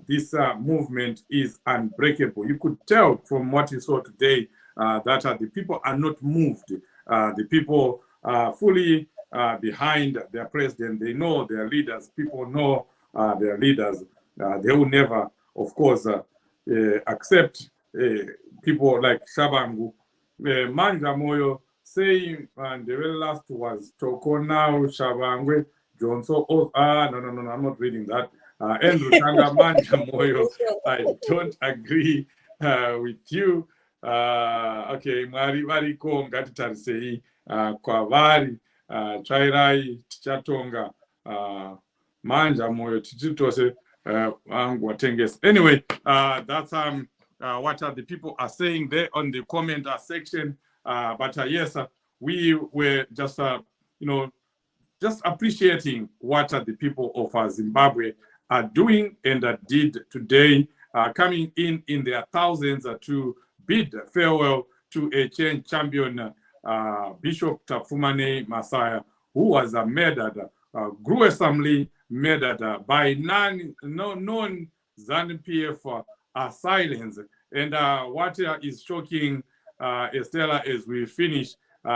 This movement is unbreakable. You could tell from what you saw today that the people are not moved. The people are fully behind their president. They know their leaders. People know their leaders. They will never, of course, accept people like Shabangu. Manja Moyo saying, and the very last was Toko now, Shabangwe, Johnson. Oh, no, I'm not reading that. Andrew Tanga Manja Moyo, I don't agree with you. Okay, Mari Ko Ngatitarisei, Kwavari, Chairai, Tichatonga, Manja Moyo, Tichitose, Angwatenges. Anyway, that's what the people are saying there on the comment section. But yes, we were just, just appreciating what the people of Zimbabwe are doing and did today, coming in their thousands to bid farewell to a change champion, Bishop Tafumane Masaya, who was murdered, gruesomely murdered by known ZANU-PF assailants. And what is shocking, Estella, as we finish,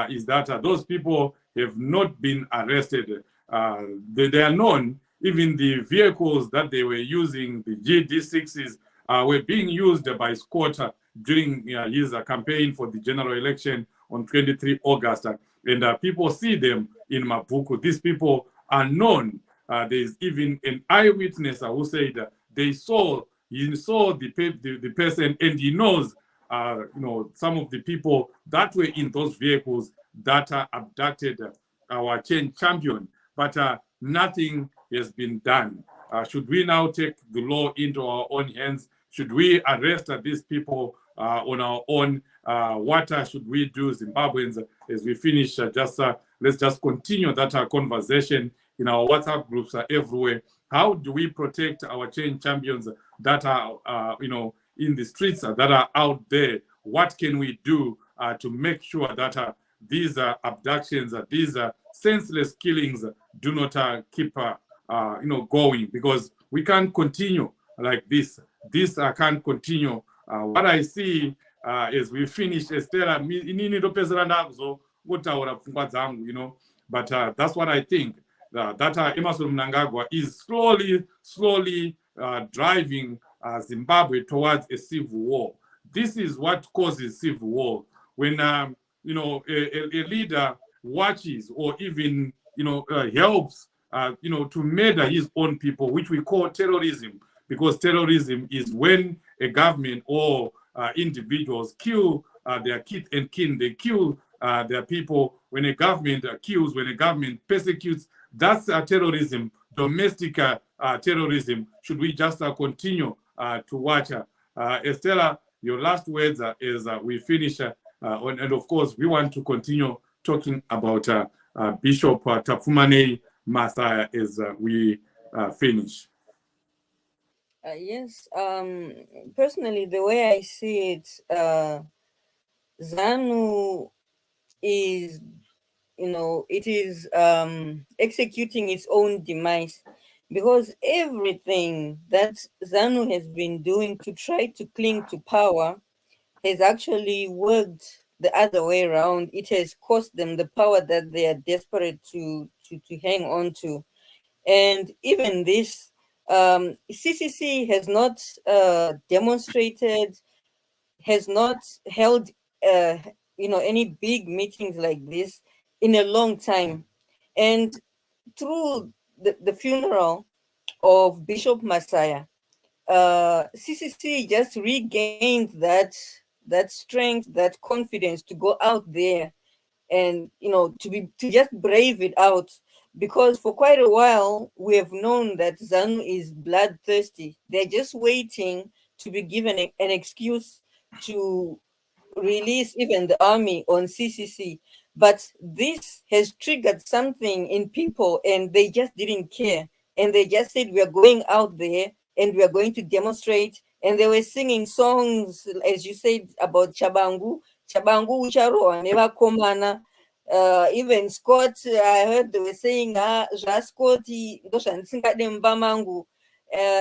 is that those people have not been arrested. They are known. Even the vehicles that they were using, the GD6s, were being used by Scott during his campaign for the general election on 23 August. And people see them in Mapuku. These people are known. There's even an eyewitness who said he saw the person, and he knows some of the people that were in those vehicles that abducted our change champion. But nothing has been done. Should we now take the law into our own hands? Should we arrest these people on our own? What should we do, Zimbabweans, as we finish? Let's just continue that conversation in our WhatsApp groups everywhere. How do we protect our change champions that are, in the streets, that are out there? What can we do to make sure that these abductions, these senseless killings do not keep going? Because we can't continue like this. This can't continue. What I see as we finish, Estela, but that's what I think. That Emerson Mnangagwa is slowly driving Zimbabwe towards a civil war. This is what causes civil war. When a leader watches or even helps to murder his own people, which we call terrorism, because terrorism is when a government or individuals kill their kith and kin, they kill their people. When a government kills, when a government persecutes, that's terrorism, domestic terrorism. Should we just continue to watch? Estela, your last words as we finish, and of course, we want to continue talking about Bishop Tafumane Masaya as we finish. Yes, personally, the way I see it, ZANU is, it is executing its own demise, because everything that ZANU has been doing to try to cling to power has actually worked the other way around. It has cost them the power that they are desperate to hang on to. And even this, CCC has not demonstrated, has not held, any big meetings like this in a long time. And through the funeral of Bishop Masaya, CCC just regained that strength, that confidence to go out there and to just brave it out, because for quite a while we have known that ZANU is bloodthirsty. They're just waiting to be given an excuse to release even the army on CCC. But this has triggered something in people, and they just didn't care, and they just said, we are going out there and we are going to demonstrate. And they were singing songs, as you said, about Chabangu Ucharo, Neva Komana. Even Scott, I heard they were saying, Scotty,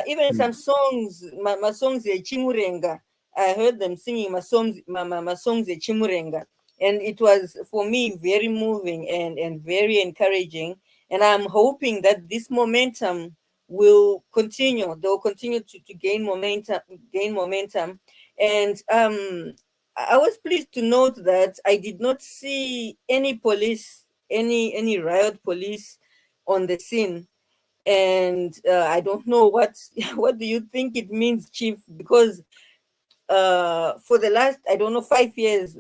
even some songs, my songs, Chimurenga. I heard them singing my songs, Chimurenga. And it was, for me, very moving and very encouraging. And I'm hoping that this momentum will continue. They'll continue to gain momentum. And I was pleased to note that I did not see any police, any riot police on the scene. And I don't know what do you think it means, Chief? Because for the last, 5 years,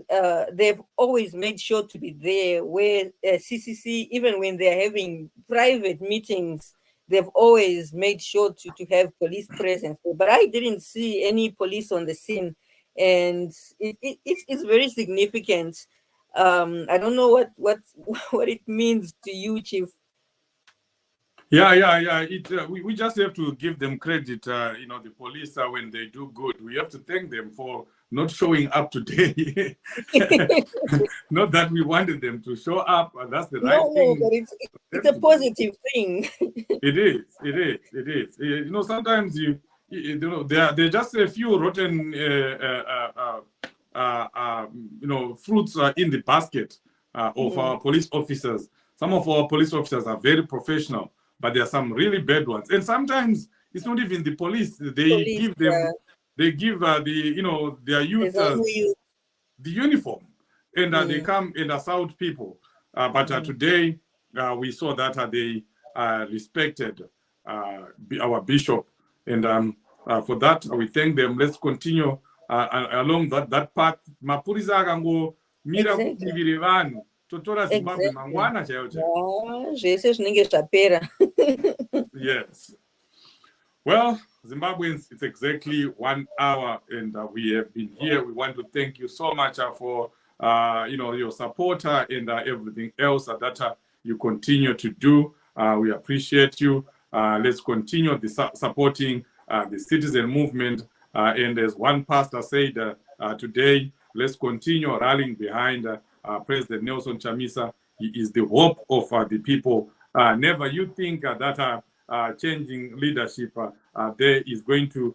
they've always made sure to be there, where CCC, even when they're having private meetings, they've always made sure to have police presence. But I didn't see any police on the scene, and it's very significant. I don't know what it means to you, Chief. Yeah. We just have to give them credit. The police, when they do good, we have to thank them for not showing up today. Not that we wanted them to show up. That's the right thing. No, but it's a positive thing. It is. Sometimes there are just a few rotten, fruits in the basket of our police officers. Some of our police officers are very professional, but there are some really bad ones. And sometimes it's not even the police. They give them they give their youth the uniform, and they come and assault people. But today we saw that they respected our bishop, and for that we thank them. Let's continue along that path. Mapurisa akango mira kutivire vanhu totora Zimbabwe mangwana chaiyo chaiyo. Zvese zvinenge zvapera. Yes. Well, Zimbabweans, it's exactly 1 hour, and we have been here. We want to thank you so much for your support and everything else that you continue to do. We appreciate you. Let's continue supporting the citizen movement. And as one pastor said today, let's continue rallying behind President Nelson Chamisa. He is the hope of the people. Never you think that changing leadership there is going to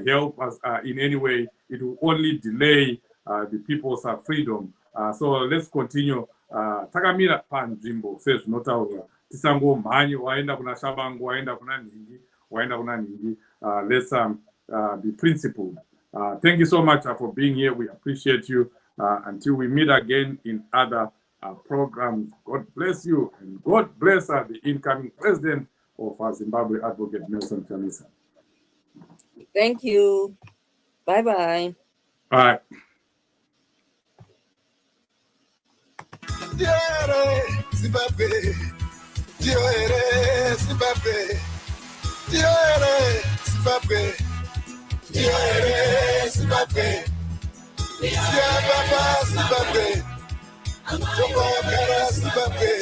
help us in any way. It will only delay the people's freedom. So let's continue. Takamira panzvimbo sezvinotaurwa tisangomhanye waenda kuna Shabangu, waenda kuna Nhingi, waenda kuna Nhingi. Let's be principled. Thank you so much for being here. We appreciate you. Until we meet again in other programs, God bless you, and God bless the incoming president of Zimbabwe, Advocate Nelson Chamisa. Thank you. Bye-bye. Bye. Zimbabwe, Zimbabwe, Zimbabwe, Zimbabwe, Zimbabwe, Zimbabwe,